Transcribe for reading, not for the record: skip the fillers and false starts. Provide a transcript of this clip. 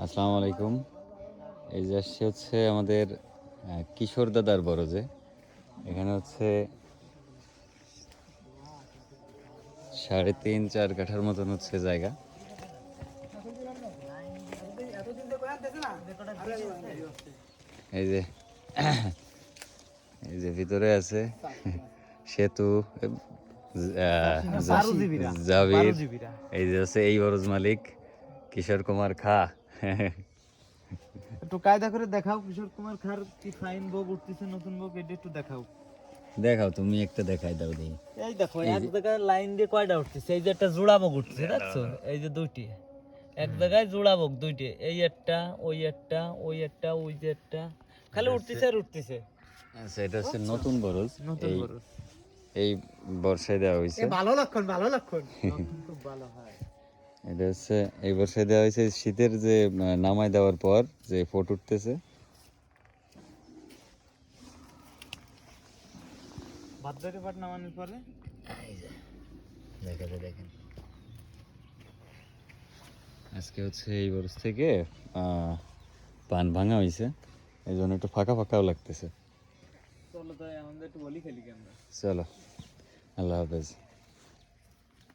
আসসালামু আলাইকুম। এই যে আসছে হচ্ছে আমাদের কিশোর দাদার বরজে। এখানে হচ্ছে 3.5-4 কাঠার মতন হচ্ছে জায়গা। এই যে এই যে ভিতরে আছে সেতু, জাবির। এই যে হচ্ছে এই বরজ মালিক কিশোর কুমার খা। একটু কায়দা করে দেখাও কিশোর কুমার খার কি ফাইন বক উঠতেছে, নতুন বক, এটা একটু দেখাও। দেখাও, তুমি একটা দেখাই দাও দেখি। এই দেখো এক জায়গায় লাইন দিয়ে কয়টা উঠতেছে, এই যে একটা জোড়া বক উঠছে, দেখছো? এই যে দুইটি এক জায়গায় জোড়া বক দুইটি, এই একটা ওই একটা ওই একটা ওই যে একটা, খালি উঠতেছে আর উঠতেছে। আচ্ছা, এটা হচ্ছে নতুন বরজ। নতুন বরজ এই বর্ষায় দেওয়া হয়েছে। ভালো লক্ষণ, ভালো লক্ষণ, খুব ভালো হয়। এটা হচ্ছে এই বর্ষায় দেওয়া হয়েছে শীতের যে নামায় দেওয়ার পর যে ফোট উঠতেছে। ভাদ্রে পাট নামানোর পরে দেখেন আজকে হচ্ছে এই বরজ থেকে পান ভাঙা হয়েছে, এই জন্য একটু ফাঁকা ফাঁকাও লাগতেছে। চলো তাই আমাদের একটু বলি খেলি কেন। চলো, আল্লাহ হাফেজ।